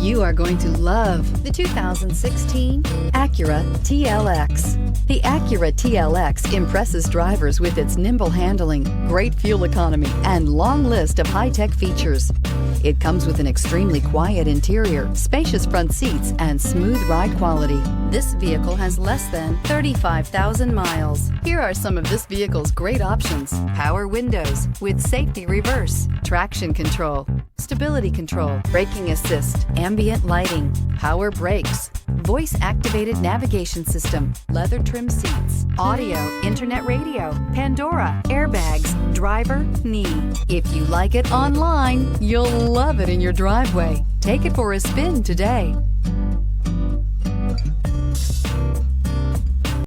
You are going to love the 2016 Acura TLX. The Acura TLX impresses drivers with its nimble handling, great fuel economy, and long list of high-tech features. It comes with an extremely quiet interior, spacious front seats, and smooth ride quality. This vehicle has less than 35,000 miles. Here are some of this vehicle's great options: power windows with safety reverse, traction control, stability control, braking assist, ambient lighting, power brakes, voice-activated navigation system, leather trim seats, audio, internet radio, Pandora, airbags, driver, knee. If you like it online, you'll love it in your driveway. Take it for a spin today.